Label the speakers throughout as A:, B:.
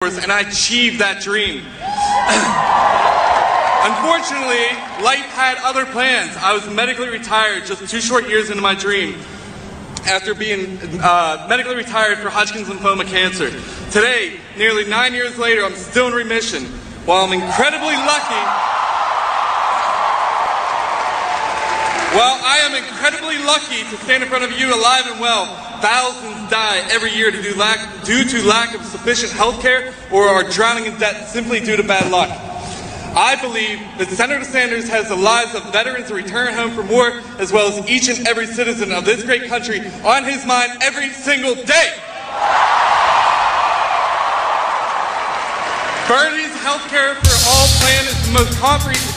A: Force, and I achieved that dream. Unfortunately, life had other plans. I was medically retired just 2 short years into my dream after being medically retired for Hodgkin's lymphoma cancer. Today, nearly 9 years later, I'm still in remission. While I'm incredibly lucky, to stand in front of you alive and well, thousands die every year due to lack of sufficient health care or are drowning in debt simply due to bad luck. I believe that Senator Sanders has the lives of veterans who return home from war, as well as each and every citizen of this great country, on his mind every single day. Bernie's Healthcare for All plan is the most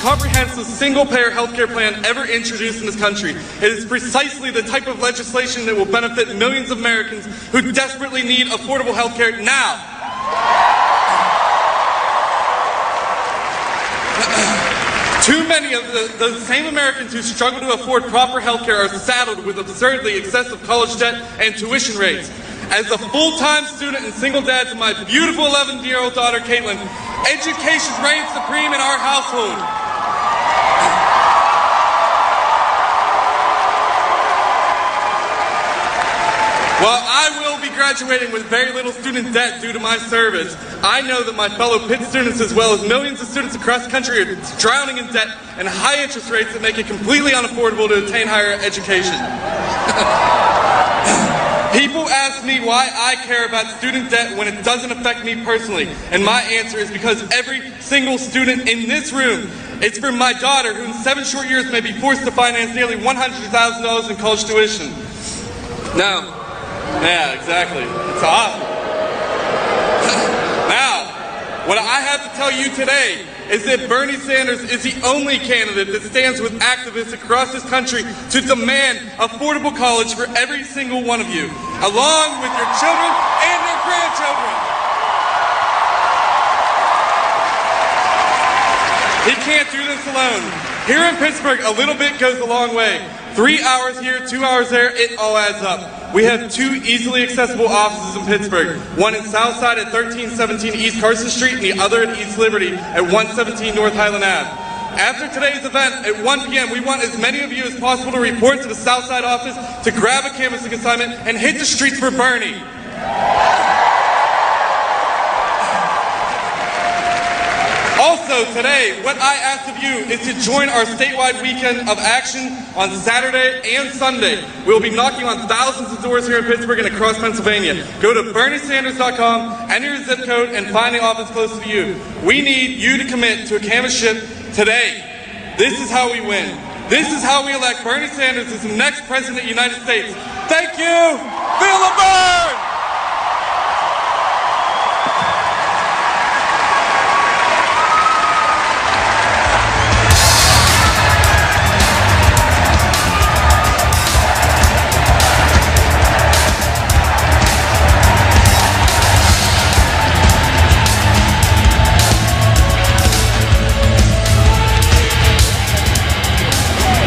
A: comprehensive single-payer healthcare plan ever introduced in this country. It is precisely the type of legislation that will benefit millions of Americans who desperately need affordable healthcare now. Too many of those same Americans who struggle to afford proper health care are saddled with absurdly excessive college debt and tuition rates. As a full-time student and single dad to my beautiful 11-year-old daughter, Caitlin, education reigns supreme in our household. While I will be graduating with very little student debt due to my service, I know that my fellow Pitt students, as well as millions of students across the country, are drowning in debt and high interest rates that make it completely unaffordable to attain higher education. People ask me why I care about student debt when it doesn't affect me personally, and my answer is because every single student in this room, it's for my daughter, who in 7 short years may be forced to finance nearly $100,000 in college tuition. Now, yeah, exactly. It's awesome. Now, what I have to tell you today is that Bernie Sanders is the only candidate that stands with activists across this country to demand affordable college for every single one of you, along with your children and your grandchildren. He can't do this alone. Here in Pittsburgh, a little bit goes a long way. 3 hours here, 2 hours there, it all adds up. We have 2 easily accessible offices in Pittsburgh, one in Southside at 1317 East Carson Street and the other at East Liberty at 117 North Highland Ave. After today's event at 1 p.m., we want as many of you as possible to report to the Southside office to grab a canvassing assignment and hit the streets for Bernie. Also today, what I ask of you is to join our statewide weekend of action on Saturday and Sunday. We'll be knocking on thousands of doors here in Pittsburgh and across Pennsylvania. Go to BernieSanders.com, enter your zip code, and find the office closest to you. We need you to commit to a canvassship today. This is how we win. This is how we elect Bernie Sanders as the next President of the United States. Thank you! Feel the burn!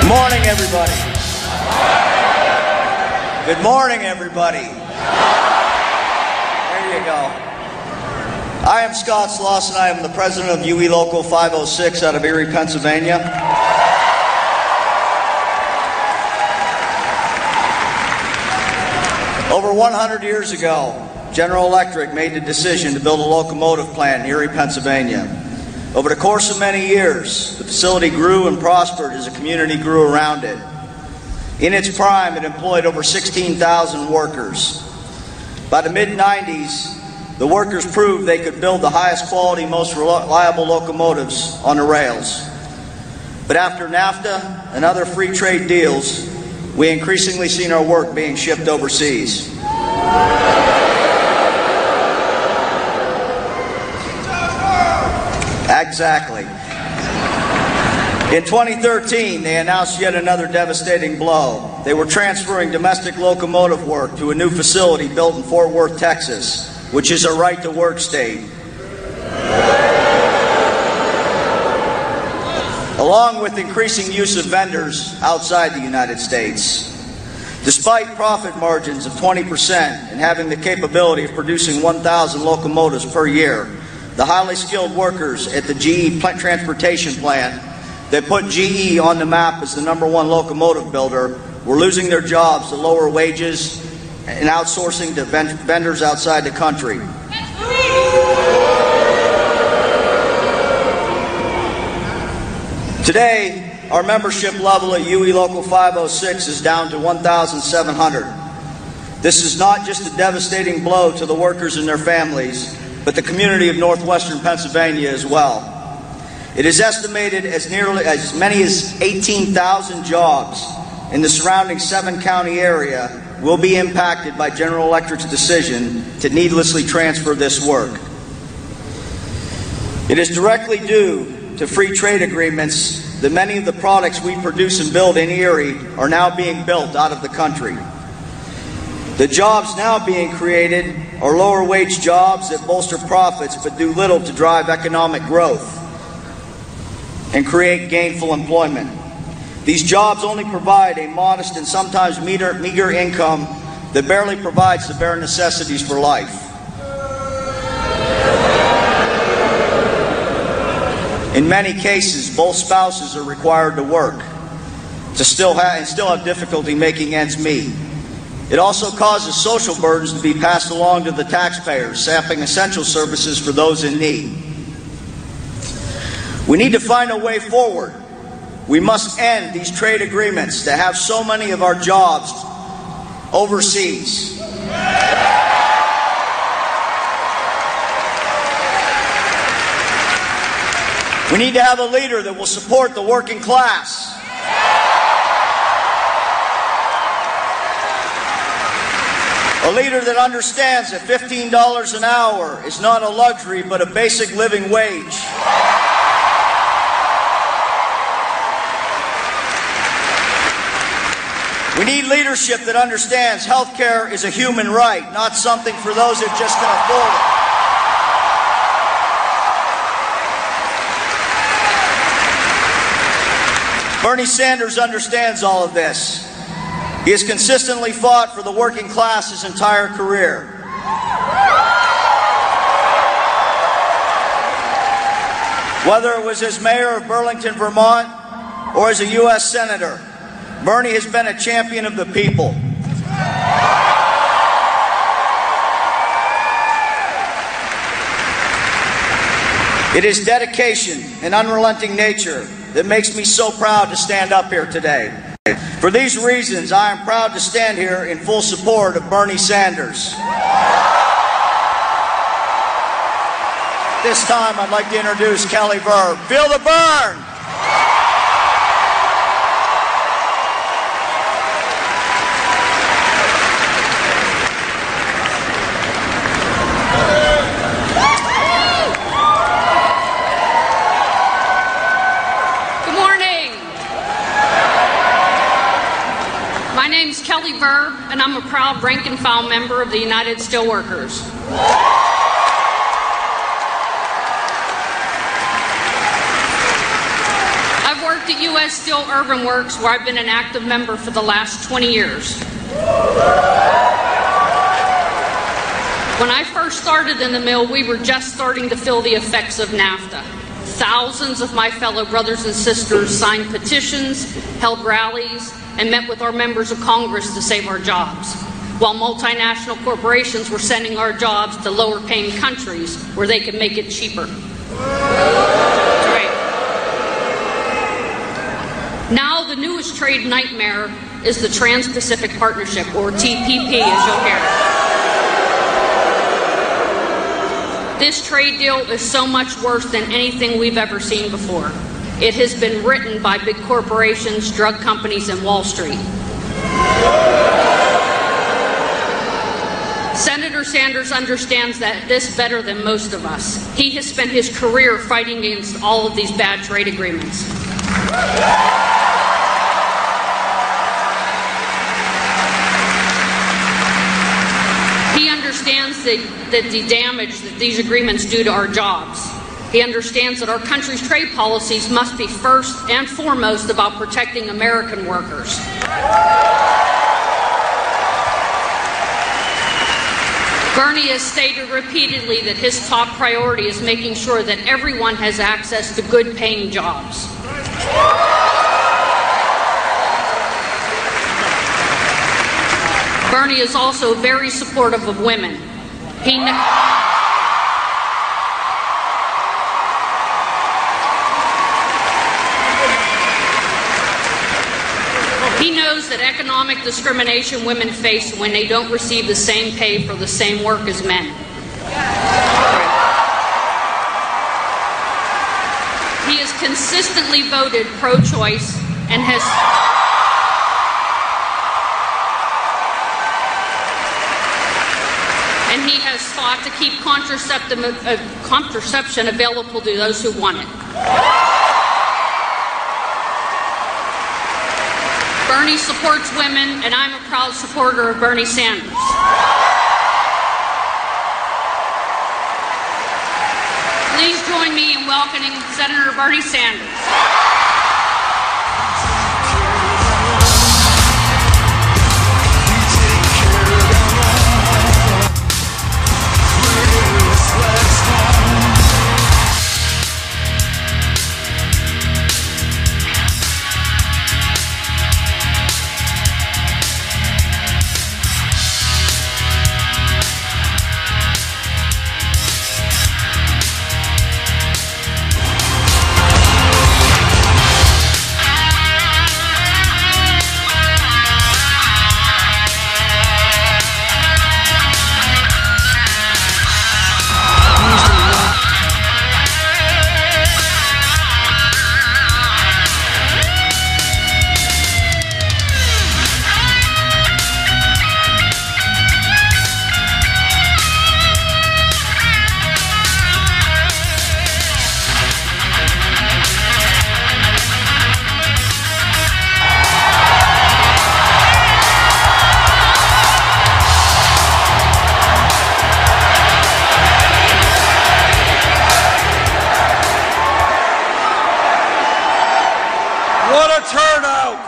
B: Morning, everybody. Good morning, everybody. There you go. I am Scott Slauson. I am the president of UE Local 506 out of Erie, Pennsylvania. Over 100 years ago, General Electric made the decision to build a locomotive plant in Erie, Pennsylvania. Over the course of many years, the facility grew and prospered as the community grew around it. In its prime, it employed over 16,000 workers. By the mid-90s, the workers proved they could build the highest quality, most reliable locomotives on the rails. But after NAFTA and other free trade deals, we increasingly seen our work being shipped overseas. Exactly. In 2013, they announced yet another devastating blow. They were transferring domestic locomotive work to a new facility built in Fort Worth, Texas, which is a right-to-work state. Along with increasing use of vendors outside the United States. Despite profit margins of 20% and having the capability of producing 1,000 locomotives per year, the highly skilled workers at the GE transportation plant that put GE on the map as the #1 locomotive builder were losing their jobs to lower wages and outsourcing to vendors outside the country. Today, our membership level at UE Local 506 is down to 1,700. This is not just a devastating blow to the workers and their families, but the community of northwestern Pennsylvania as well. It is estimated as many as 18,000 jobs in the surrounding 7-county area will be impacted by General Electric's decision to needlessly transfer this work. It is directly due to free trade agreements that many of the products we produce and build in Erie are now being built out of the country. The jobs now being created are lower wage jobs that bolster profits but do little to drive economic growth and create gainful employment. These jobs only provide a modest and sometimes meager income that barely provides the bare necessities for life. In many cases, both spouses are required to work and still have difficulty making ends meet. It also causes social burdens to be passed along to the taxpayers, sapping essential services for those in need. We need to find a way forward. We must end these trade agreements that have so many of our jobs overseas. We need to have a leader that will support the working class. A leader that understands that $15 an hour is not a luxury but a basic living wage. We need leadership that understands health care is a human right, not something for those that just can afford it. Bernie Sanders understands all of this. He has consistently fought for the working class his entire career. Whether it was as mayor of Burlington, Vermont, or as a U.S. Senator, Bernie has been a champion of the people. It is dedication and unrelenting nature that makes me so proud to stand up here today. For these reasons, I am proud to stand here in full support of Bernie Sanders. This time, I'd like to introduce Kelly Verb. Feel the burn!
C: Kelly Verb, and I'm a proud rank and file member of the United Steelworkers. I've worked at U.S. Steel Urban Works, where I've been an active member for the last 20 years. When I first started in the mill, we were just starting to feel the effects of NAFTA. Thousands of my fellow brothers and sisters signed petitions, held rallies, and met with our members of Congress to save our jobs, while multinational corporations were sending our jobs to lower-paying countries where they could make it cheaper. Right. Now the newest trade nightmare is the Trans-Pacific Partnership, or TPP, as you'll hear. This trade deal is so much worse than anything we've ever seen before. It has been written by big corporations, drug companies, and Wall Street. Senator Sanders understands this better than most of us. He has spent his career fighting against all of these bad trade agreements. He understands the damage that these agreements do to our jobs. He understands that our country's trade policies must be first and foremost about protecting American workers. Bernie has stated repeatedly that his top priority is making sure that everyone has access to good-paying jobs. Bernie is also very supportive of women. He knows that economic discrimination women face when they don't receive the same pay for the same work as men. He has consistently voted pro-choice and has fought to keep contraception available to those who want it. Bernie supports women, and I'm a proud supporter of Bernie Sanders. Please join me in welcoming Senator Bernie Sanders.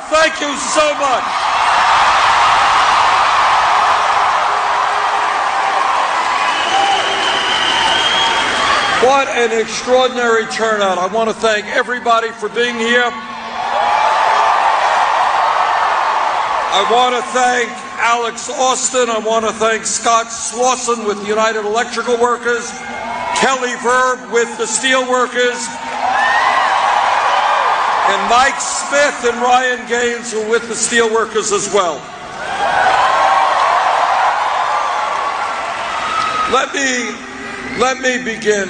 D: Thank you so much. What an extraordinary turnout. I want to thank everybody for being here. I want to thank Alex Austin. I want to thank Scott Slauson with the United Electrical Workers, Kelly Verb with the Steel Workers, and Mike Smith and Ryan Gaines who are with the Steelworkers as well. Let me begin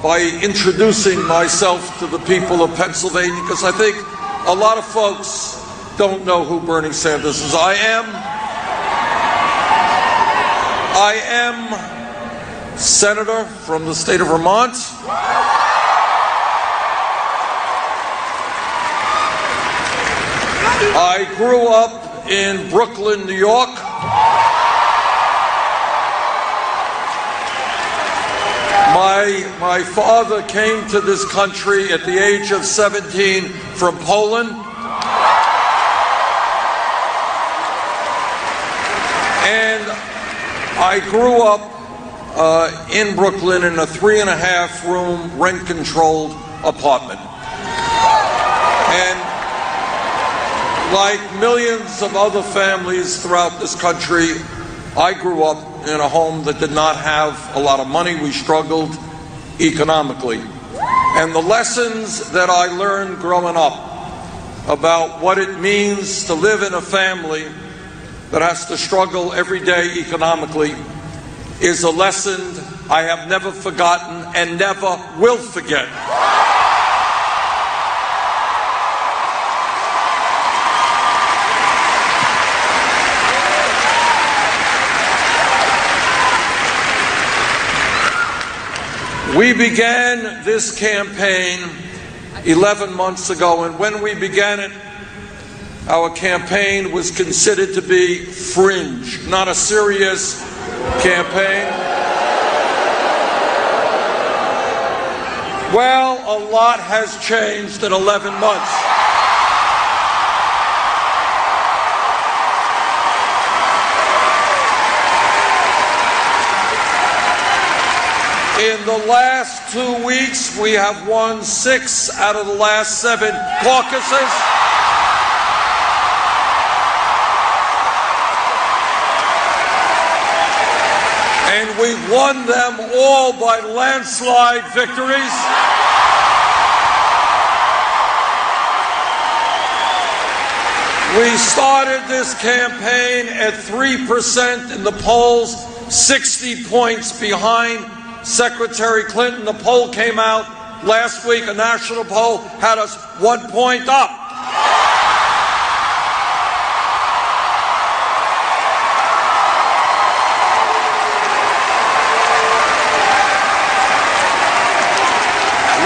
D: by introducing myself to the people of Pennsylvania, because I think a lot of folks don't know who Bernie Sanders is. I am Senator from the state of Vermont. I grew up in Brooklyn, New York. My father came to this country at the age of 17 from Poland. And I grew up in Brooklyn in a 3.5-room rent-controlled apartment. And like millions of other families throughout this country, I grew up in a home that did not have a lot of money. We struggled economically. And the lessons that I learned growing up about what it means to live in a family that has to struggle every day economically is a lesson I have never forgotten and never will forget. We began this campaign 11 months ago, and when we began it, our campaign was considered to be fringe, not a serious campaign. Well, a lot has changed in 11 months. In the last 2 weeks, we have won 6 out of the last 7 caucuses. And we've won them all by landslide victories. We started this campaign at 3% in the polls, 60 points behind Secretary Clinton. The poll came out last week, a national poll, had us 1 point up.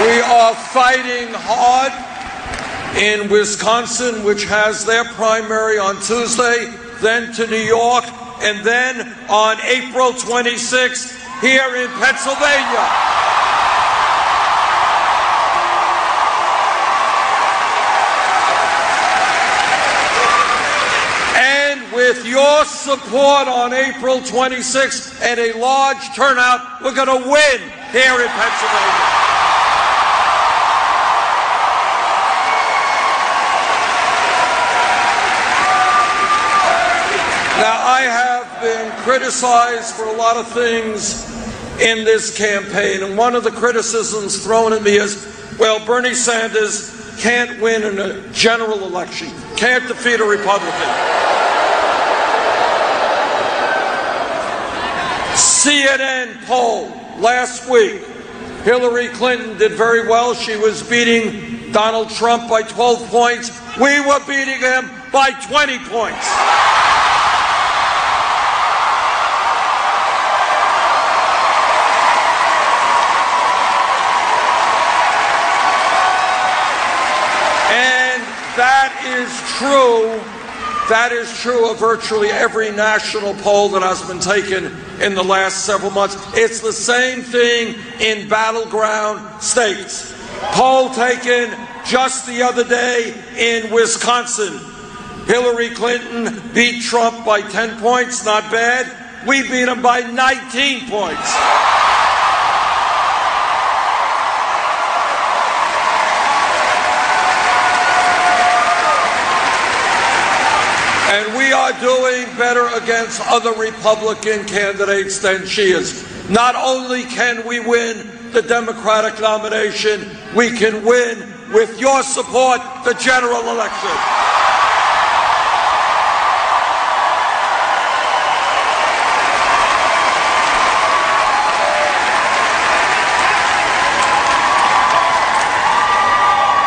D: We are fighting hard in Wisconsin, which has their primary on Tuesday, then to New York, and then on April 26th here in Pennsylvania. And with your support on April 26th and a large turnout, we're going to win here in Pennsylvania. Now, I have been criticized for a lot of things in this campaign, and one of the criticisms thrown at me is, well, Bernie Sanders can't win in a general election, can't defeat a Republican. CNN poll last week, Hillary Clinton did very well. She was beating Donald Trump by 12 points. We were beating him by 20 points. That is true of virtually every national poll that has been taken in the last several months. It's the same thing in battleground states. Poll taken just the other day in Wisconsin. Hillary Clinton beat Trump by 10 points, not bad. We beat him by 19 points. And we are doing better against other Republican candidates than she is. Not only can we win the Democratic nomination, we can win, with your support, the general election.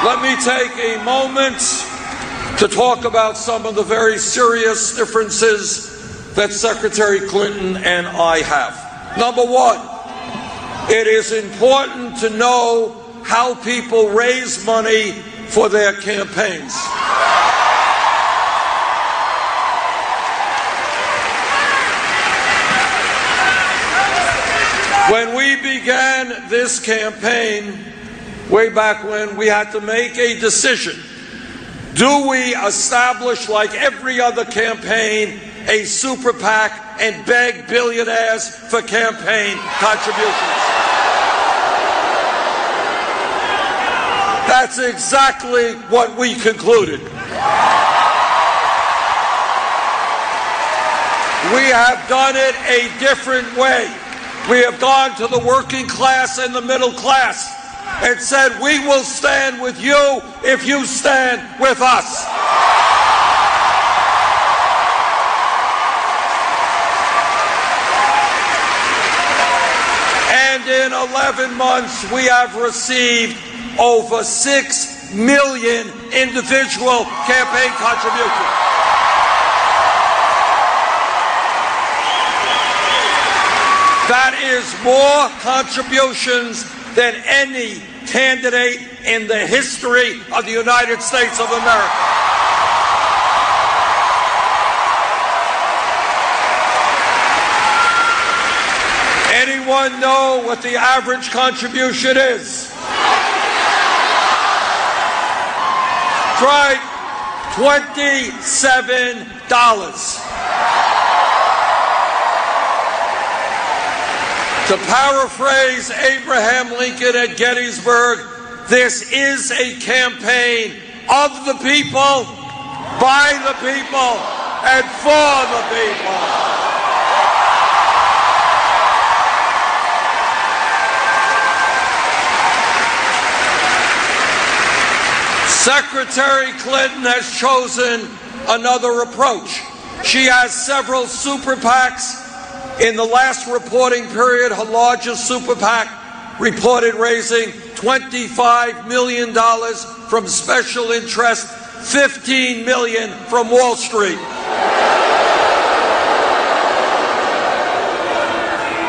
D: Let me take a moment to talk about some of the very serious differences that Secretary Clinton and I have. Number one, it is important to know how people raise money for their campaigns. When we began this campaign, way back when, we had to make a decision. Do we establish, like every other campaign, a super PAC and beg billionaires for campaign contributions? That's exactly what we concluded. We have done it a different way. We have gone to the working class and the middle class and said, we will stand with you if you stand with us. And in 11 months, we have received over 6 million individual campaign contributions. That is more contributions than any candidate in the history of the United States of America. Anyone know what the average contribution is? Right, $27. To paraphrase Abraham Lincoln at Gettysburg, this is a campaign of the people, by the people, and for the people. Secretary Clinton has chosen another approach. She has several super PACs. In the last reporting period, her largest super PAC reported raising $25 million from special interest, $15 million from Wall Street.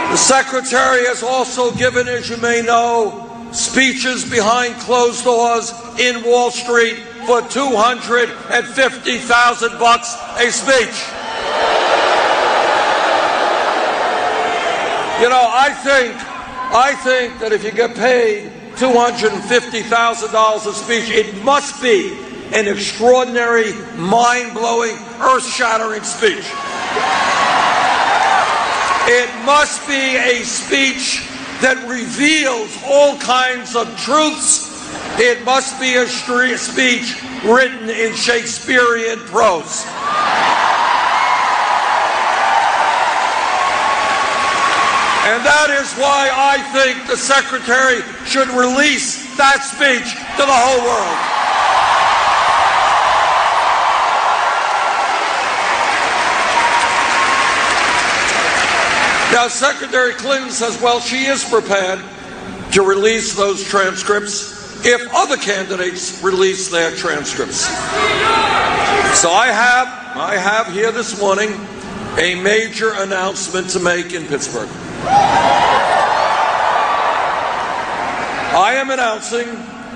D: The Secretary has also given, as you may know, speeches behind closed doors in Wall Street for $250,000 a speech. You know, I think that if you get paid $250,000 a speech, it must be an extraordinary, mind-blowing, earth-shattering speech. It must be a speech that reveals all kinds of truths. It must be a speech written in Shakespearean prose. And that is why I think the Secretary should release that speech to the whole world. Now, Secretary Clinton says, well, she is prepared to release those transcripts if other candidates release their transcripts. So I have here this morning a major announcement to make in Pittsburgh. I am announcing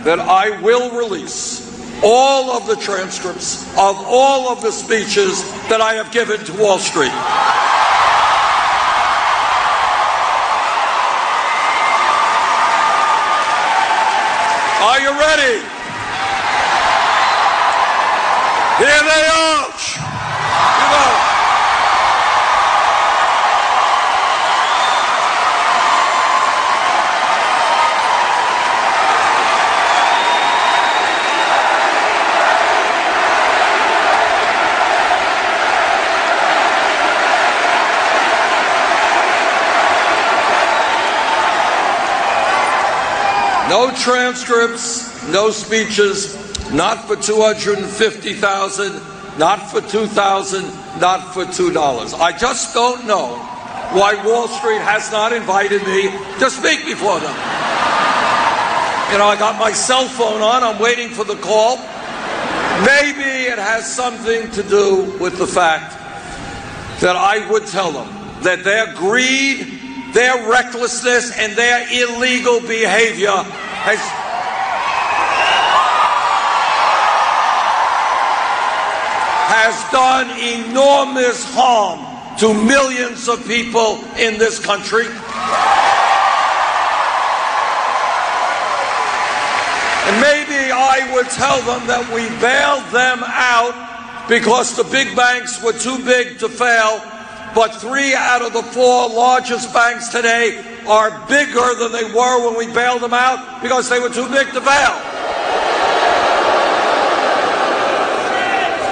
D: that I will release all of the transcripts of all of the speeches that I have given to Wall Street. Are you ready? Here they are. You know. No transcripts, no speeches, not for $250,000, not for $2,000, not for $2. I just don't know why Wall Street has not invited me to speak before them. You know, I got my cell phone on, I'm waiting for the call. Maybe it has something to do with the fact that I would tell them that their greed, their recklessness, and their illegal behavior has done enormous harm to millions of people in this country. And maybe I would tell them that we bailed them out because the big banks were too big to fail. But 3 out of the 4 largest banks today are bigger than they were when we bailed them out because they were too big to fail.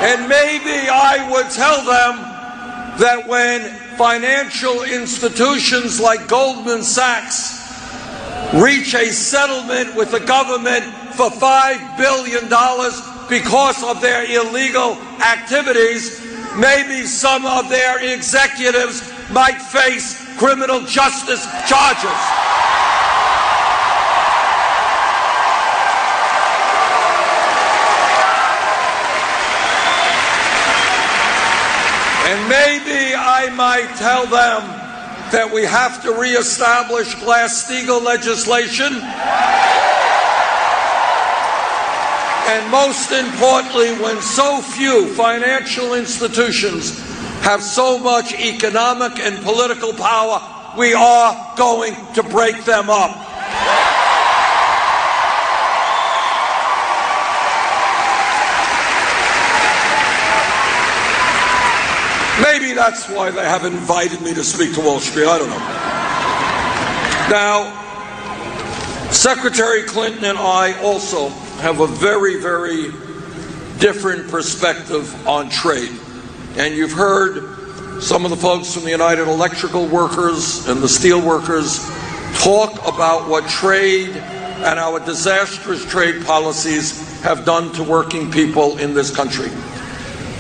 D: And maybe I would tell them that when financial institutions like Goldman Sachs reach a settlement with the government for $5 billion because of their illegal activities, maybe some of their executives might face criminal justice charges. And maybe I might tell them that we have to reestablish Glass-Steagall legislation. And most importantly, when so few financial institutions have so much economic and political power, we are going to break them up. Maybe that's why they haven't invited me to speak to Wall Street. I don't know. Now, Secretary Clinton and I also have a very, very different perspective on trade. And you've heard some of the folks from the United Electrical Workers and the Steel Workers talk about what trade and our disastrous trade policies have done to working people in this country.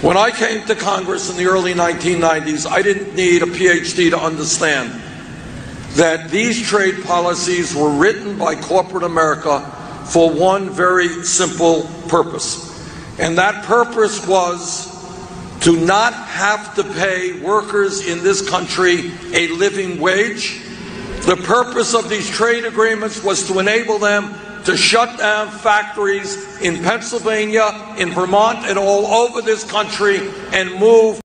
D: When I came to Congress in the early 1990s, I didn't need a PhD to understand that these trade policies were written by corporate America for one very simple purpose. And that purpose was to not have to pay workers in this country a living wage. The purpose of these trade agreements was to enable them to shut down factories in Pennsylvania, in Vermont, and all over this country and move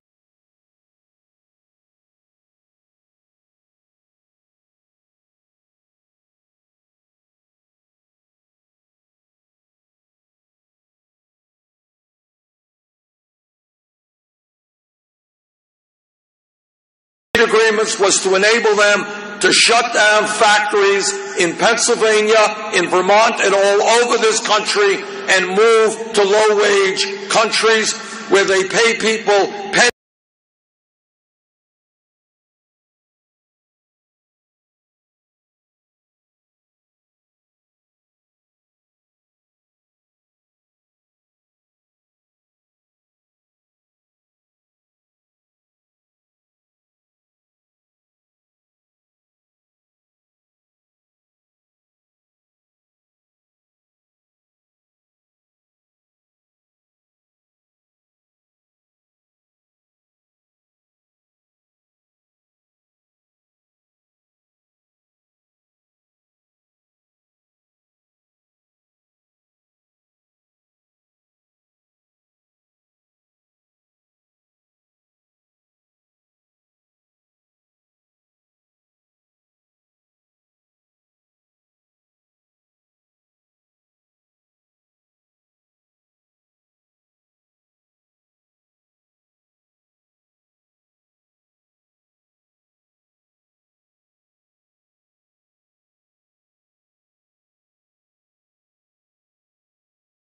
D: agreements was to enable them to shut down factories in Pennsylvania, in Vermont, and all over this country and move to low-wage countries where they pay people pennies.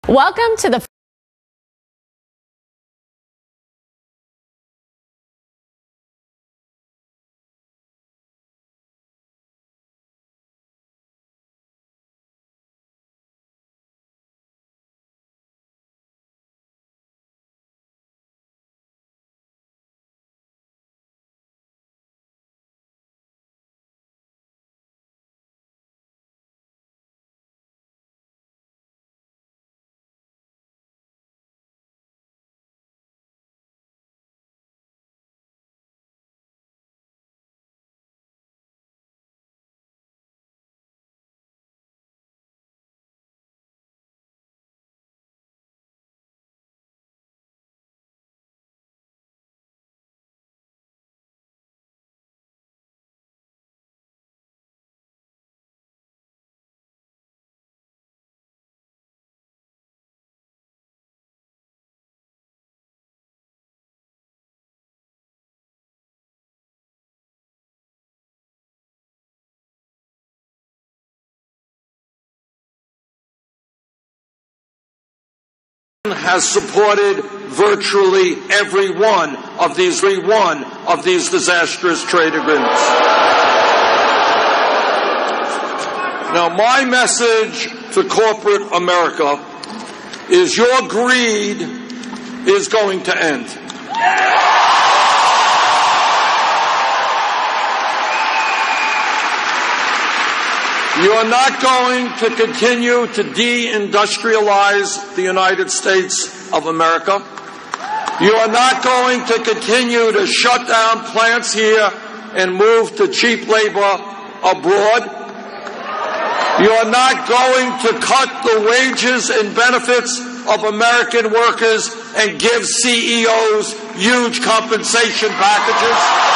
E: Welcome to the
D: has supported virtually every one of these disastrous trade agreements. Now, my message to corporate America is your greed is going to end. You are not going to continue to deindustrialize the United States of America. You are not going to continue to shut down plants here and move to cheap labor abroad. You are not going to cut the wages and benefits of American workers and give CEOs huge compensation packages.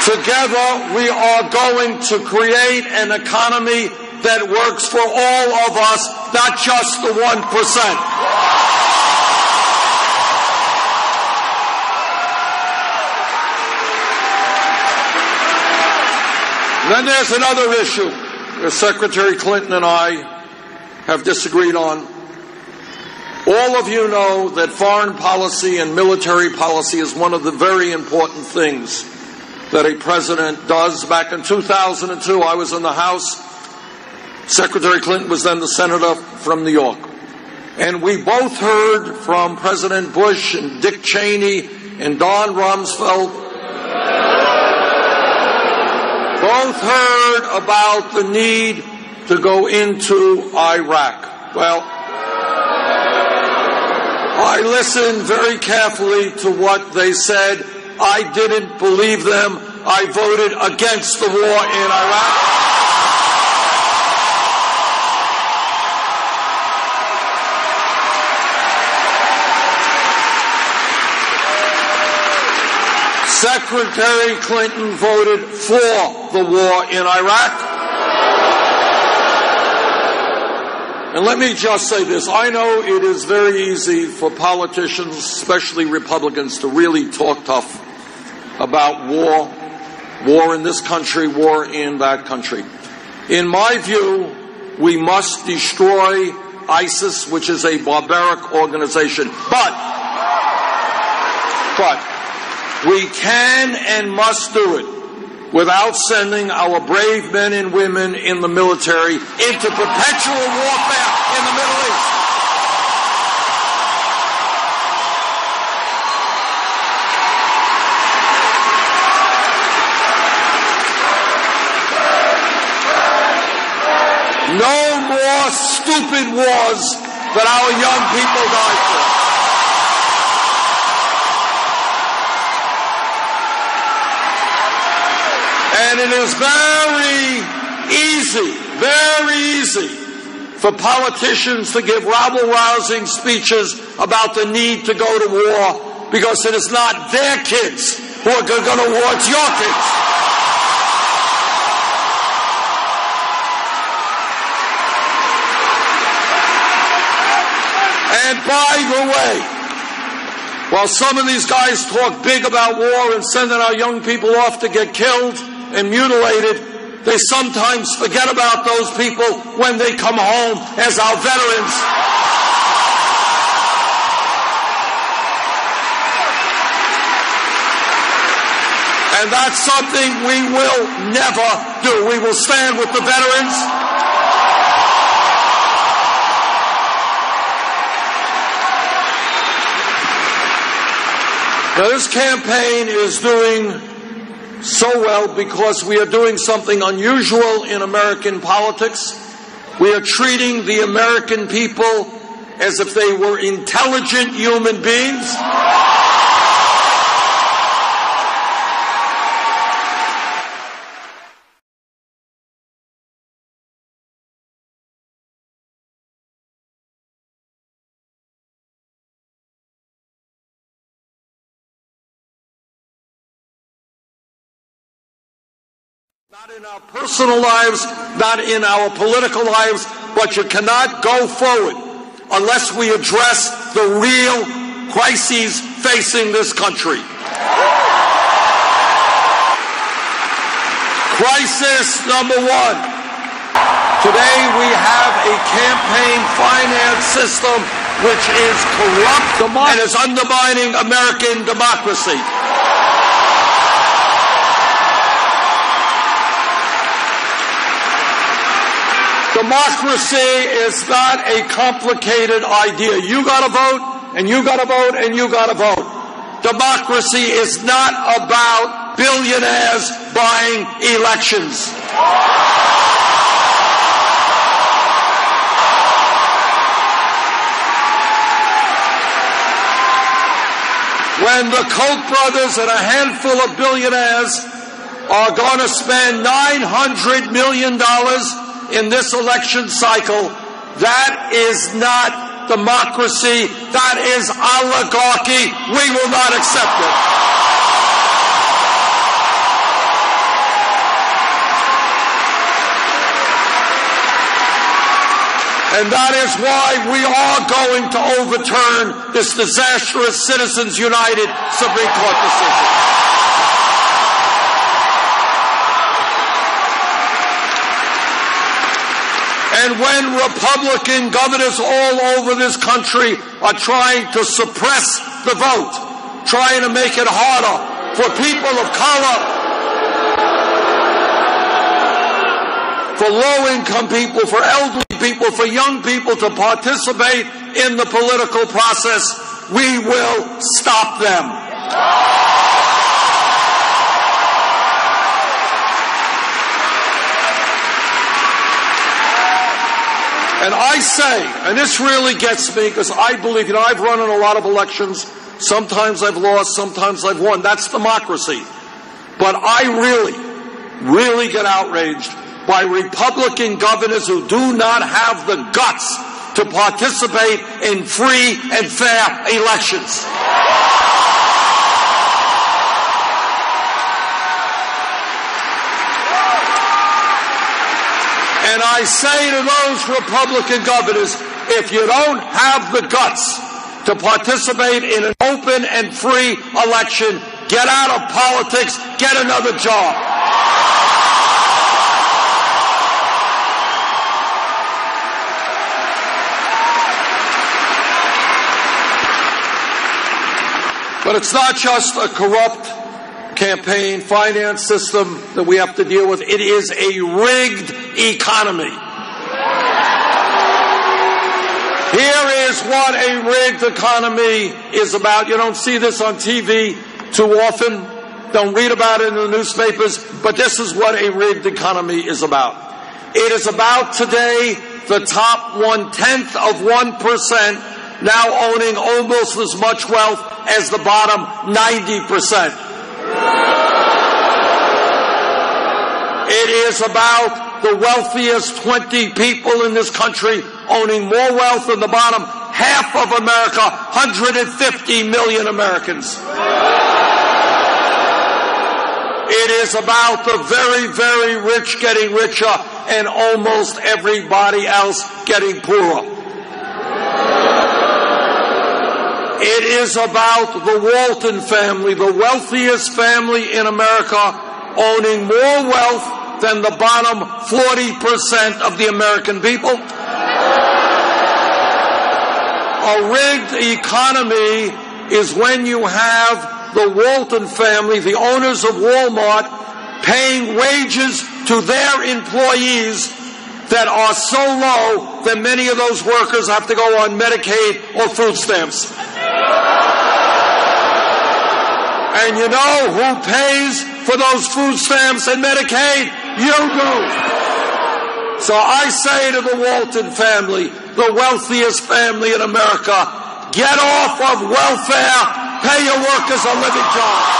D: Together, we are going to create an economy that works for all of us, not just the 1%. Then there's another issue that Secretary Clinton and I have disagreed on. All of you know that foreign policy and military policy is one of the very important things that a president does. Back in 2002, I was in the House. Secretary Clinton was then the senator from New York. And we both heard from President Bush and Dick Cheney and Don Rumsfeld, both heard about the need to go into Iraq. Well, I listened very carefully to what they said. I didn't believe them. I voted against the war in Iraq. Secretary Clinton voted for the war in Iraq. And let me just say this. I know it is very easy for politicians, especially Republicans, to really talk tough about war in this country, war in that country. In my view, we must destroy ISIS, which is a barbaric organization. But we can and must do it without sending our brave men and women in the military into perpetual warfare in the Middle East. No more stupid wars that our young people die for. And it is very easy for politicians to give rabble-rousing speeches about the need to go to war, because it is not their kids who are going to war, it's your kids. And by the way, while some of these guys talk big about war and sending our young people off to get killed and mutilated, they sometimes forget about those people when they come home as our veterans. And that's something we will never do. We will stand with the veterans. Now, this campaign is doing so well because we are doing something unusual in American politics. We are treating the American people as if they were intelligent human beings. Not in our personal lives, not in our political lives, but you cannot go forward unless we address the real crises facing this country. Crisis number one. Today we have a campaign finance system which is corrupt and is undermining American democracy. Democracy is not a complicated idea. You got to vote, and you got to vote, and you got to vote. Democracy is not about billionaires buying elections. When the Koch brothers and a handful of billionaires are going to spend $900 million in this election cycle, that is not democracy. That is oligarchy. We will not accept it. And that is why we are going to overturn this disastrous Citizens United Supreme Court decision. And when Republican governors all over this country are trying to suppress the vote, trying to make it harder for people of color, for low-income people, for elderly people, for young people to participate in the political process, we will stop them. And I say, and this really gets me, because I believe, I've run in a lot of elections. Sometimes I've lost, sometimes I've won. That's democracy. But I really get outraged by Republican governors who do not have the guts to participate in free and fair elections. And I say to those Republican governors, if you don't have the guts to participate in an open and free election, get out of politics, get another job. But it's not just a corrupt campaign finance system that we have to deal with. It is a rigged economy. Here is what a rigged economy is about. You don't see this on TV too often. Don't read about it in the newspapers. But this is what a rigged economy is about. It is about today the top 1/10 of 1% now owning almost as much wealth as the bottom 90%. It is about the wealthiest 20 people in this country owning more wealth than the bottom half of America, 150 million Americans. It is about the very, very rich getting richer and almost everybody else getting poorer. It is about the Walton family, the wealthiest family in America, owning more wealth than the bottom 40% of the American people. A rigged economy is when you have the Walton family, the owners of Walmart, paying wages to their employees that are so low that many of those workers have to go on Medicaid or food stamps. And you know who pays for those food stamps and Medicaid? You do. So I say to the Walton family, the wealthiest family in America, get off of welfare, pay your workers a living job.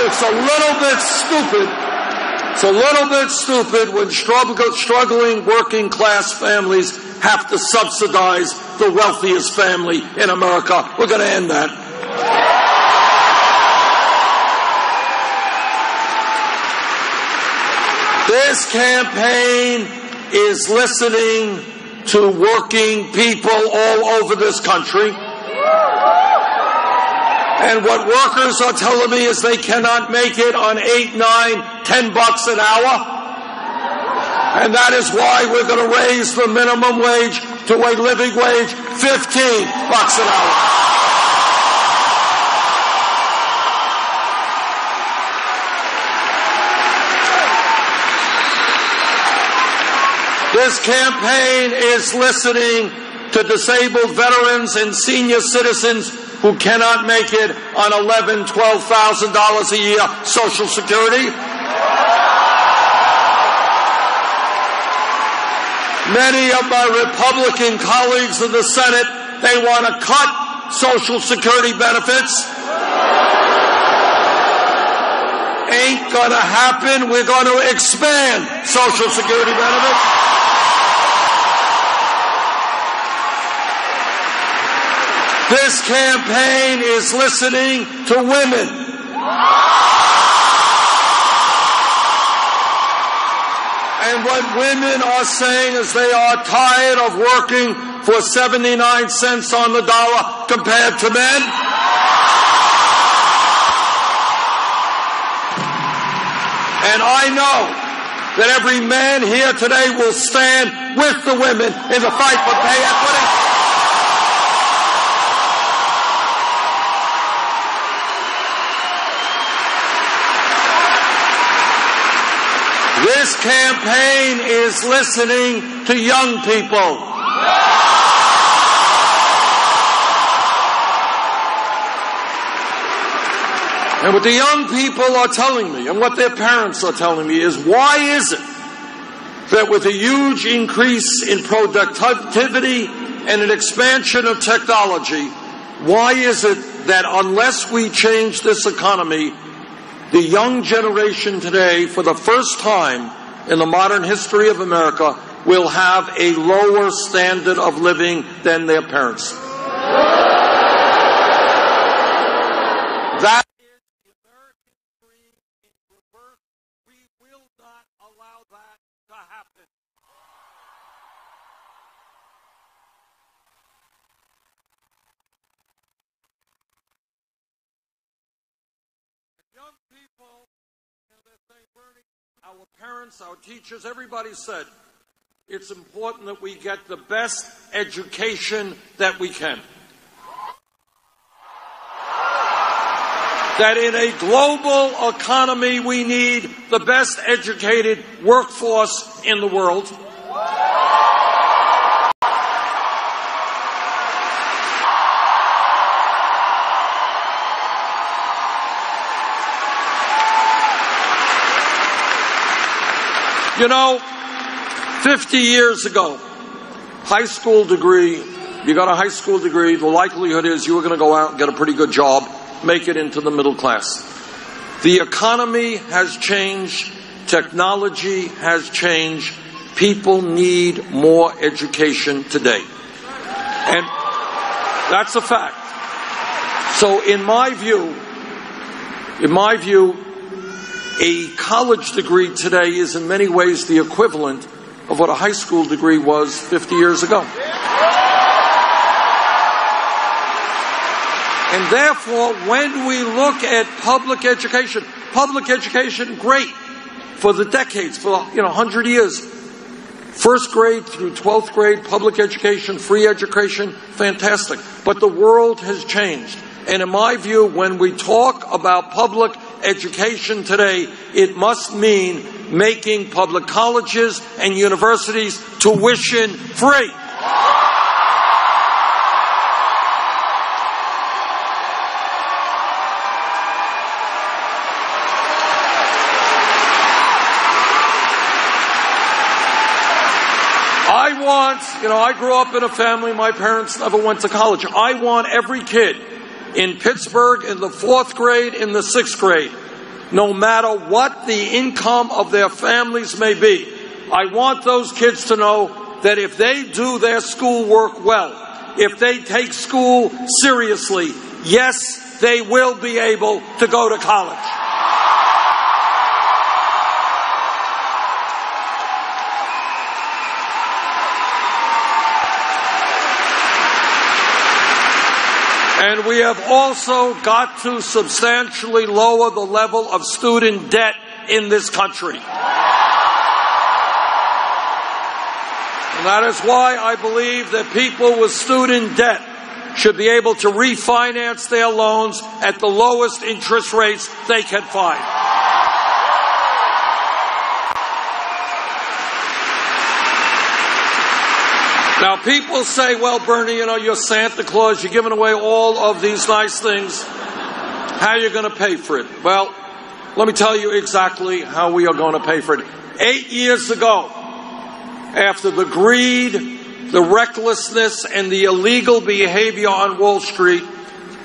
D: It's a little bit stupid. It's a little bit stupid when struggling working class families have to subsidize the wealthiest family in America. We're going to end that. This campaign is listening to working people all over this country. And what workers are telling me is they cannot make it on $8, $9, $10 an hour. And that is why we're going to raise the minimum wage to a living wage, $15 an hour. This campaign is listening to disabled veterans and senior citizens who cannot make it on $11,000, $12,000 a year Social Security. Many of my Republican colleagues in the Senate, they want to cut Social Security benefits. Ain't going to happen. We're going to expand Social Security benefits. This campaign is listening to women. And what women are saying is they are tired of working for 79 cents on the dollar compared to men. And I know that every man here today will stand with the women in the fight for pay equity. This campaign is listening to young people. And what the young people are telling me, and what their parents are telling me, is why is it that with a huge increase in productivity and an expansion of technology, why is it that unless we change this economy, the young generation today, for the first time in the modern history of America, will have a lower standard of living than their parents? That is the American dream in reverse. We will not allow that to happen. Young people, they're saying, Bernie, our parents, our teachers, everybody said it's important that we get the best education that we can. That in a global economy, we need the best educated workforce in the world. You know, 50 years ago, high school degree, you got a high school degree, the likelihood is you were going to go out and get a pretty good job, make it into the middle class. The economy has changed. Technology has changed. People need more education today. And that's a fact. So in my view, a college degree today is in many ways the equivalent of what a high school degree was 50 years ago. And therefore, when we look at public education, great for the decades, for 100 years. First grade through 12th grade, public education, free education, fantastic. But the world has changed. And in my view, when we talk about public education today, it must mean making public colleges and universities tuition free. I grew up in a family, my parents never went to college. I want every kid in Pittsburgh in the 4th grade, in the 6th grade, no matter what the income of their families may be, I want those kids to know that if they do their schoolwork well, if they take school seriously, yes, they will be able to go to college. And we have also got to substantially lower the level of student debt in this country. And that is why I believe that people with student debt should be able to refinance their loans at the lowest interest rates they can find. Now, people say, well, Bernie, you're Santa Claus, you're giving away all of these nice things. How are you going to pay for it? Well, let me tell you exactly how we are going to pay for it. 8 years ago, after the greed, the recklessness, and the illegal behavior on Wall Street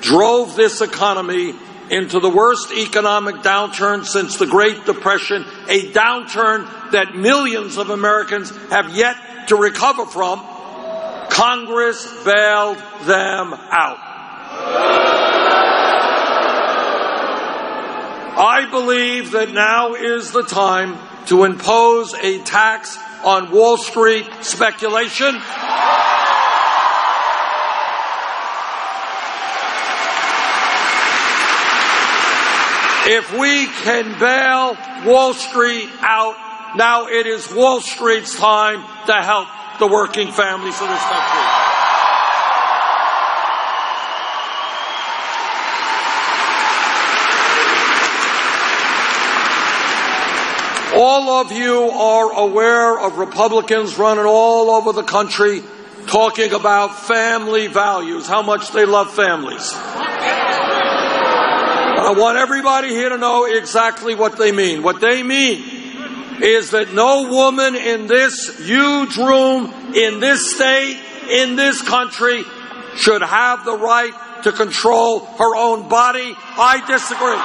D: drove this economy into the worst economic downturn since the Great Depression, a downturn that millions of Americans have yet to recover from, Congress bailed them out. I believe that now is the time to impose a tax on Wall Street speculation. If we can bail Wall Street out, now it is Wall Street's time to help the working families of this country. All of you are aware of Republicans running all over the country talking about family values, how much they love families. I want everybody here to know exactly what they mean. What they mean is that no woman in this huge room, in this state, in this country, should have the right to control her own body. I disagree.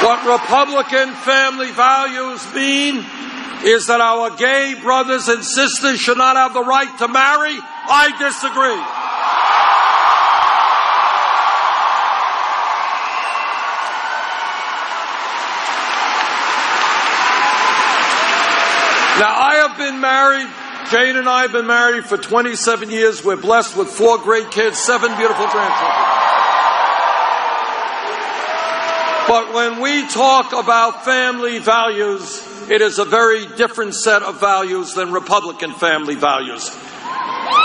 D: What Republican family values mean is that our gay brothers and sisters should not have the right to marry. I disagree. Now, I have been married, Jane and I have been married for 27 years. We're blessed with 4 great kids, 7 beautiful grandchildren. But when we talk about family values, it is a very different set of values than Republican family values.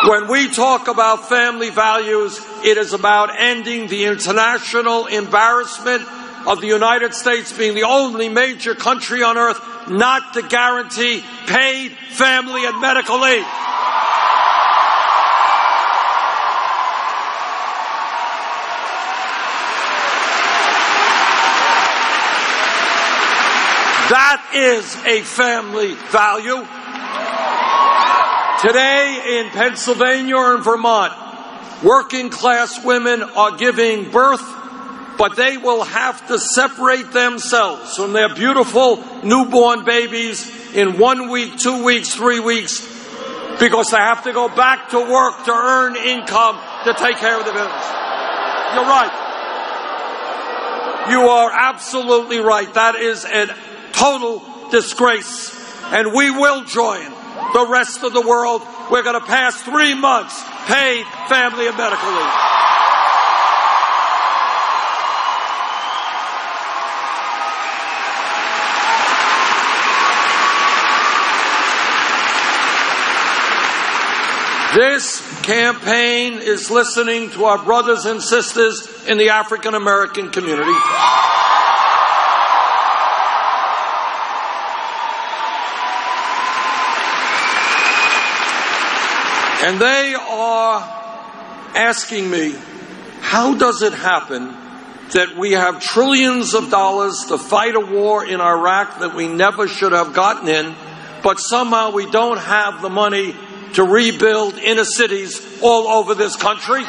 D: When we talk about family values, it is about ending the international embarrassment of the United States being the only major country on earth not to guarantee paid family and medical leave. That is a family value. Today in Pennsylvania and Vermont, working class women are giving birth, but they will have to separate themselves from their beautiful newborn babies in 1 week, 2 weeks, 3 weeks, because they have to go back to work to earn income to take care of the business. You're right. You are absolutely right. That is a total disgrace. And we will join the rest of the world. We're going to pass 3 months paid family and medical leave. This campaign is listening to our brothers and sisters in the African American community. And they are asking me, how does it happen that we have trillions of dollars to fight a war in Iraq that we never should have gotten in, but somehow we don't have the money to rebuild inner cities all over this country?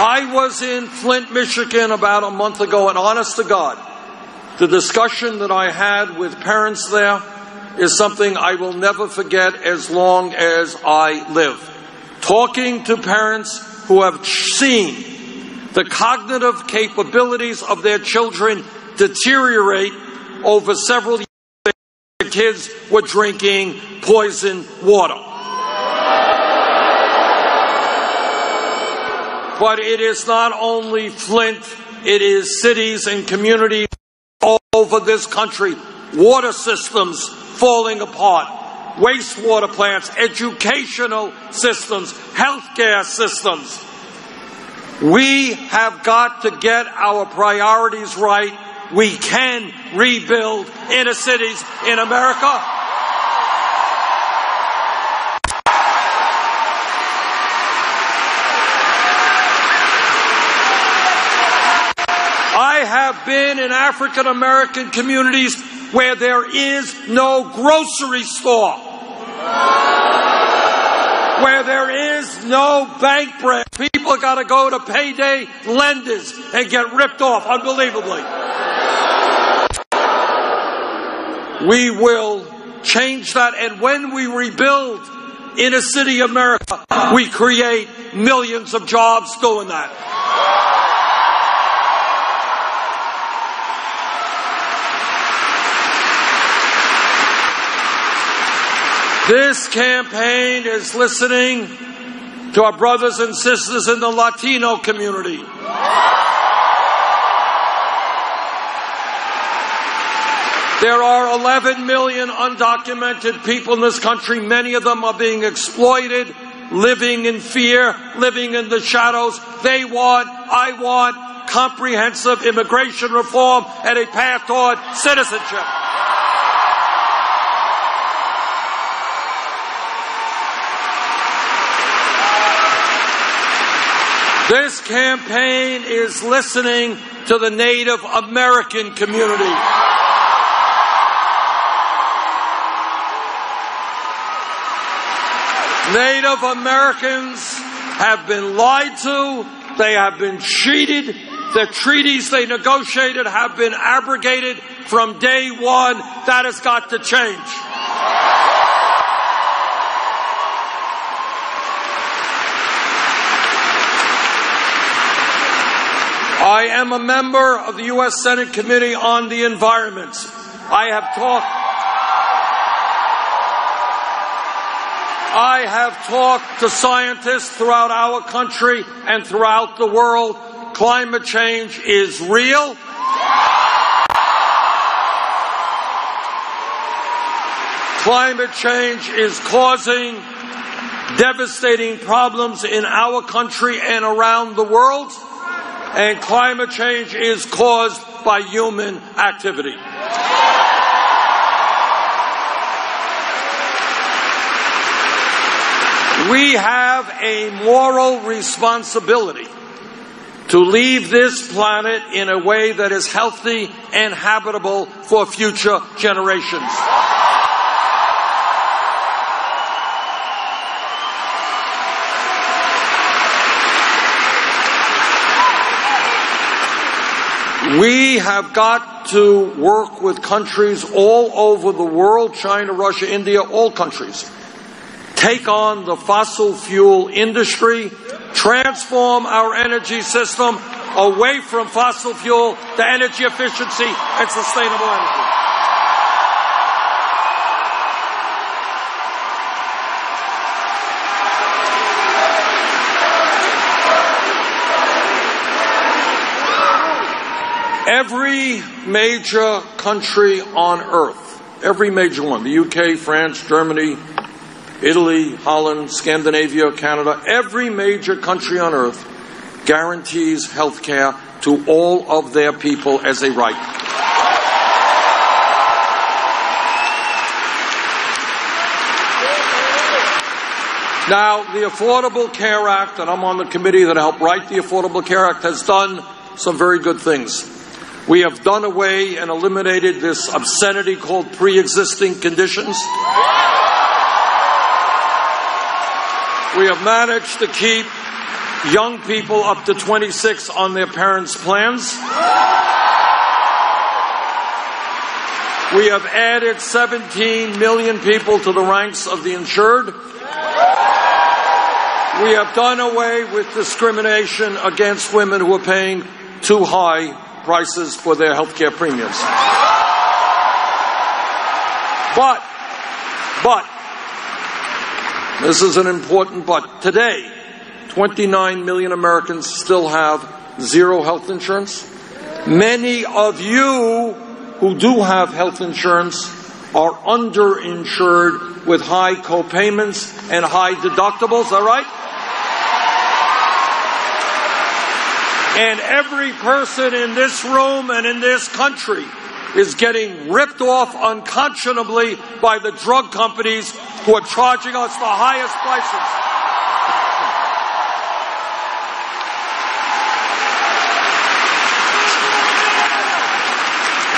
D: I was in Flint, Michigan about a month ago, and honest to God, the discussion that I had with parents there is something I will never forget as long as I live. Talking to parents who have seen the cognitive capabilities of their children deteriorate over several years. The kids were drinking poisoned water. But it is not only Flint, it is cities and communities all over this country. Water systems falling apart, wastewater plants, educational systems, healthcare systems. We have got to get our priorities right. We can rebuild inner cities in America. I have been in African American communities where there is no grocery store. where there is no bank branch. People got to go to payday lenders and get ripped off unbelievably. We will change that, and when we rebuild inner city America, we create millions of jobs doing that. This campaign is listening to our brothers and sisters in the Latino community. There are 11 million undocumented people in this country. Many of them are being exploited, living in fear, living in the shadows. They want, I want, comprehensive immigration reform and a path toward citizenship. This campaign is listening to the Native American community. Native Americans have been lied to, they have been cheated, the treaties they negotiated have been abrogated from day one. That has got to change. I am a member of the U.S. Senate Committee on the Environment. I have talked to scientists throughout our country and throughout the world. Climate change is real. Climate change is causing devastating problems in our country and around the world. And climate change is caused by human activity. We have a moral responsibility to leave this planet in a way that is healthy and habitable for future generations. We have got to work with countries all over the world, China, Russia, India, all countries. Take on the fossil fuel industry, transform our energy system away from fossil fuel to energy efficiency and sustainable energy. Every major country on earth, every major one, the UK, France, Germany, Italy, Holland, Scandinavia, Canada, every major country on earth guarantees health care to all of their people as a right. Now, the Affordable Care Act, and I'm on the committee that helped write the Affordable Care Act, has done some very good things. We have done away and eliminated this obscenity called pre-existing conditions. We have managed to keep young people up to 26 on their parents' plans. We have added 17 million people to the ranks of the insured. We have done away with discrimination against women who are paying too high prices for their health care premiums. But, this is an important but. Today, 29 million Americans still have zero health insurance. Many of you who do have health insurance are underinsured with high co-payments and high deductibles, all right? And every person in this room and in this country is getting ripped off unconscionably by the drug companies who are charging us the highest prices.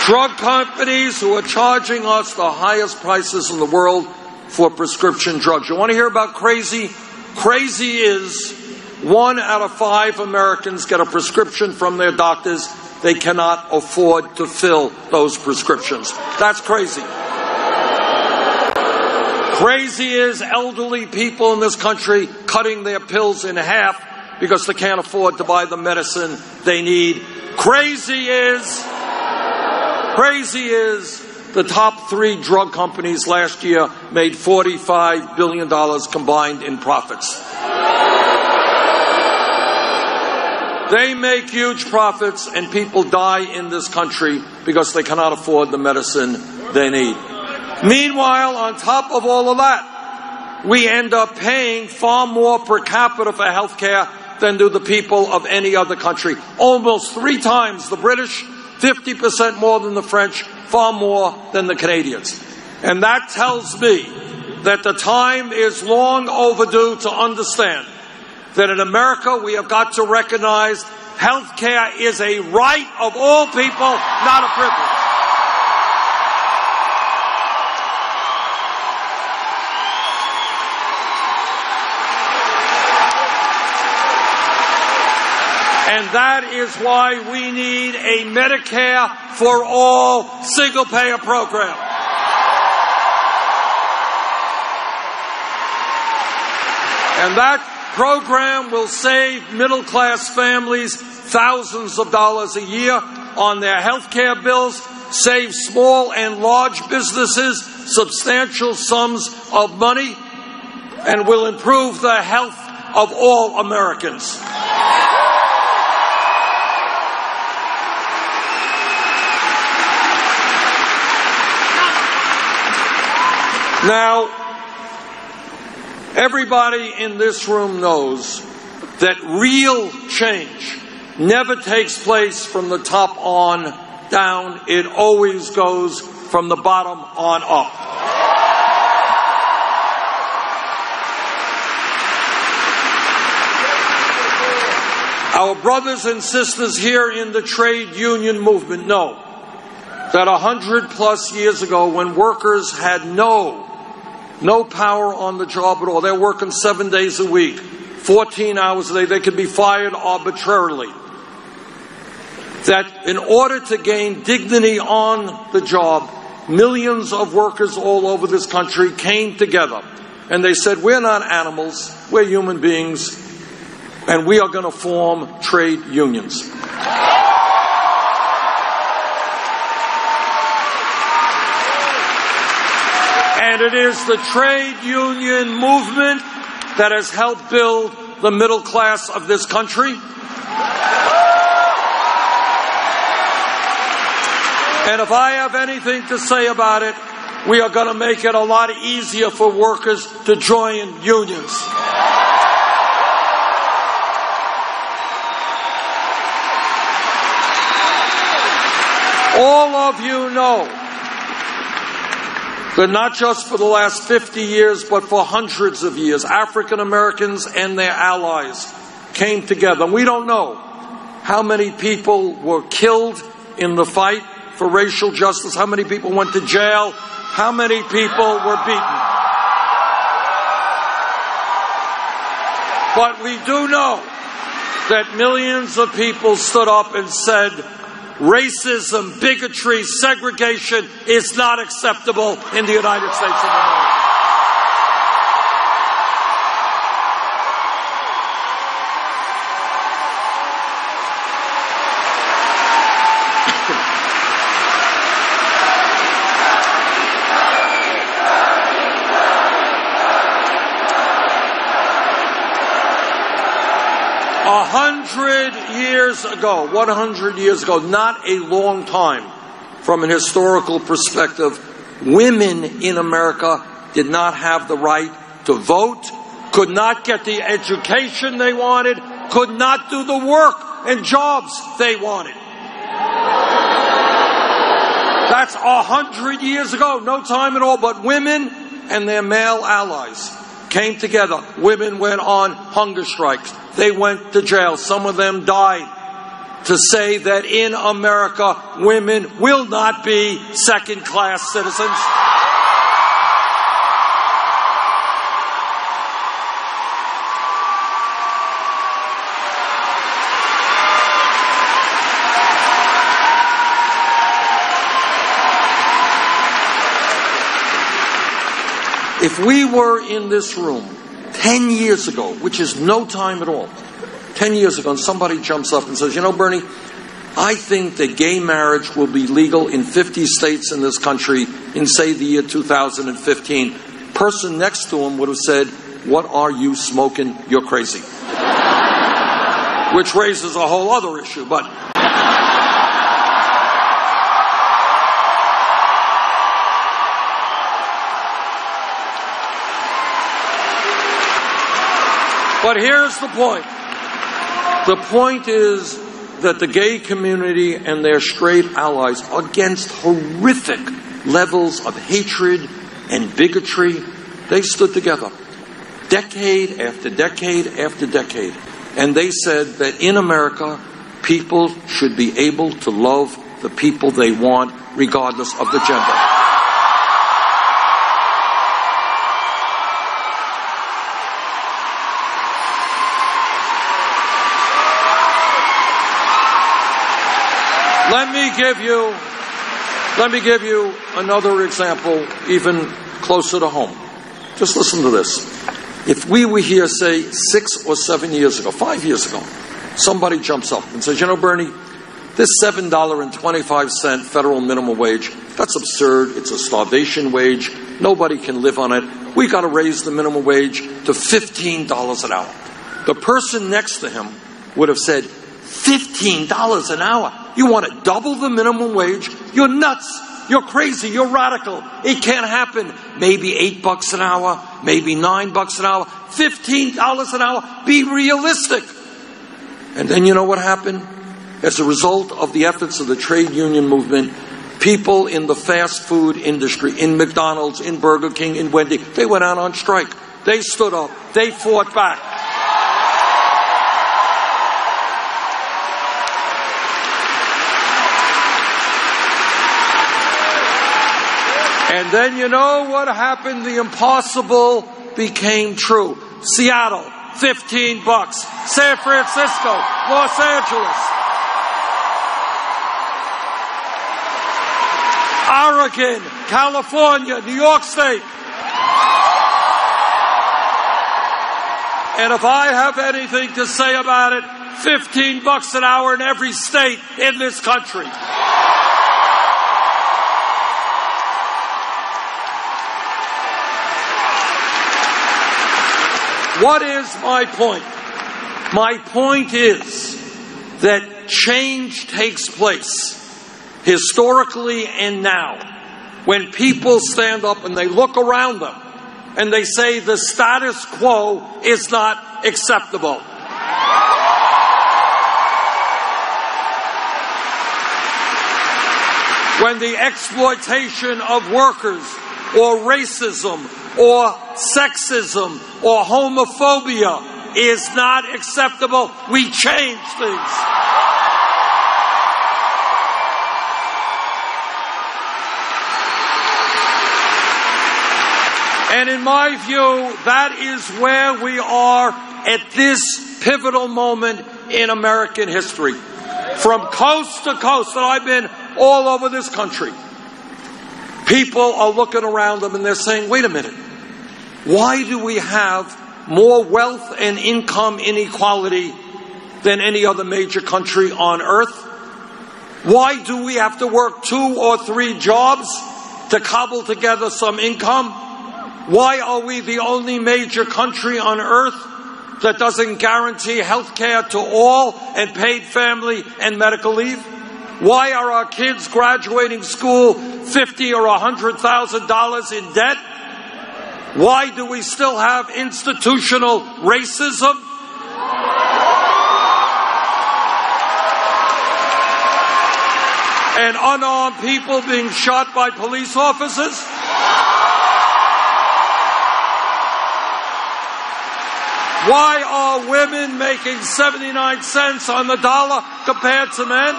D: Drug companies who are charging us the highest prices in the world for prescription drugs. You want to hear about crazy Crazy is 1 out of 5 Americans get a prescription from their doctors. They cannot afford to fill those prescriptions. That's crazy. Crazy is elderly people in this country cutting their pills in half because they can't afford to buy the medicine they need. Crazy is the top 3 drug companies last year made $45 billion combined in profits. They make huge profits, and people die in this country because they cannot afford the medicine they need. Meanwhile, on top of all of that, we end up paying far more per capita for health care than do the people of any other country. Almost 3 times the British, 50% more than the French, far more than the Canadians. And that tells me that the time is long overdue to understand that in America we have got to recognize health care is a right of all people, not a privilege. And that is why we need a Medicare for all single-payer program. And that program will save middle-class families thousands of dollars a year on their health care bills, save small and large businesses substantial sums of money, and will improve the health of all Americans. Now, everybody in this room knows that real change never takes place from the top on down. It always goes from the bottom on up. Our brothers and sisters here in the trade union movement know that 100+ years ago, when workers had no power on the job at all, they're working 7 days a week, 14 hours a day, they could be fired arbitrarily. That in order to gain dignity on the job, millions of workers all over this country came together and they said, we're not animals, we're human beings, and we are going to form trade unions. And it is the trade union movement that has helped build the middle class of this country. And if I have anything to say about it, we are going to make it a lot easier for workers to join unions. All of you know that not just for the last 50 years, but for hundreds of years, African Americans and their allies came together. And we don't know how many people were killed in the fight for racial justice, how many people went to jail, how many people were beaten. But we do know that millions of people stood up and said, racism, bigotry, segregation is not acceptable in the United States of America. One 100 years ago, not a long time from an historical perspective, women in America did not have the right to vote, could not get the education they wanted, could not do the work and jobs they wanted. That's 100 years ago, no time at all, but women and their male allies came together. Women went on hunger strikes. They went to jail. Some of them died to say that in America, women will not be second-class citizens. If we were in this room 10 years ago, which is no time at all, 10 years ago, and somebody jumps up and says, you know, Bernie, I think that gay marriage will be legal in 50 states in this country in, say, the year 2015. Person next to him would have said, what are you smoking? You're crazy. Which raises a whole other issue, but... But here's the point. The point is that the gay community and their straight allies, against horrific levels of hatred and bigotry, they stood together. Decade after decade after decade. And they said that in America, people should be able to love the people they want, regardless of the gender. Let me give you another example, even closer to home. Just listen to this. If we were here, say, 6 or 7 years ago, 5 years ago, somebody jumps up and says, you know, Bernie, this $7.25 federal minimum wage, that's absurd. It's a starvation wage. Nobody can live on it. We got to raise the minimum wage to $15 an hour. The person next to him would have said, $15 an hour? You want to double the minimum wage? You're nuts. You're crazy. You're radical. It can't happen. Maybe $8 an hour, maybe $9 an hour, $15 an hour. Be realistic. And then you know what happened? As a result of the efforts of the trade union movement, people in the fast food industry, in McDonald's, in Burger King, in Wendy, they went out on strike. They stood up. They fought back. And then you know what happened? The impossible became true. Seattle, $15. San Francisco, Los Angeles. Oregon, California, New York State. And if I have anything to say about it, $15 an hour in every state in this country. What is my point? My point is that change takes place historically and now when people stand up and they look around them and they say the status quo is not acceptable. When the exploitation of workers or racism or sexism or homophobia is not acceptable, we change things. And in my view, that is where we are at this pivotal moment in American history. From coast to coast, and I've been all over this country, people are looking around them and they're saying, wait a minute, why do we have more wealth and income inequality than any other major country on earth? Why do we have to work 2 or 3 jobs to cobble together some income? Why are we the only major country on earth that doesn't guarantee health care to all and paid family and medical leave? Why are our kids graduating school $50,000 or $100,000 in debt? Why do we still have institutional racism? And unarmed people being shot by police officers? Why are women making 79 cents on the dollar compared to men?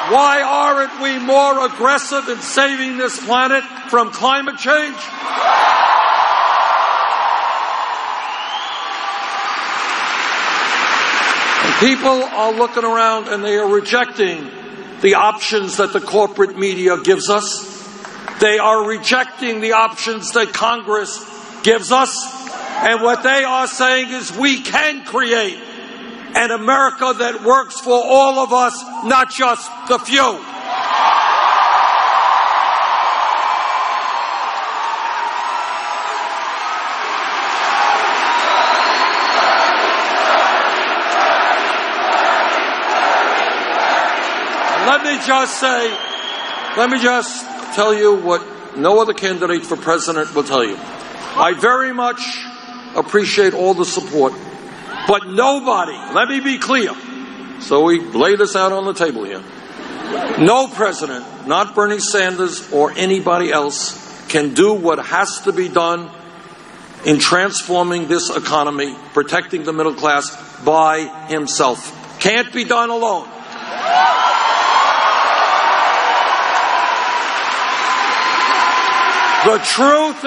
D: Why aren't we more aggressive in saving this planet from climate change? And people are looking around and they are rejecting the options that the corporate media gives us. They are rejecting the options that Congress gives us. And what they are saying is we can create an America that works for all of us, not just the few. Let me just tell you what no other candidate for president will tell you. I very much appreciate all the support, but nobody, let me be clear, so we lay this out on the table here, no president, not Bernie Sanders or anybody else, can do what has to be done in transforming this economy, protecting the middle class by himself. Can't be done alone. The truth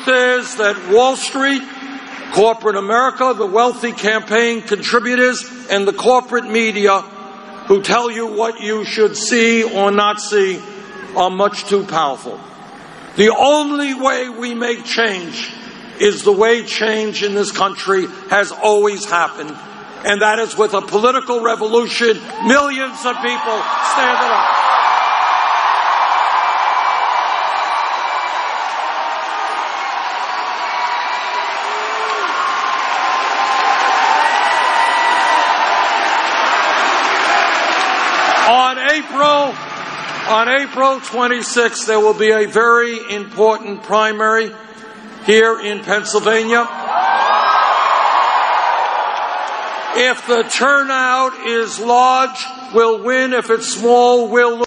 D: is that Wall Street, corporate America, the wealthy campaign contributors, and the corporate media who tell you what you should see or not see are much too powerful. The only way we make change is the way change in this country has always happened, and that is with a political revolution, millions of people standing up. On April 26th, there will be a very important primary here in Pennsylvania. If the turnout is large, we'll win. If it's small, we'll lose.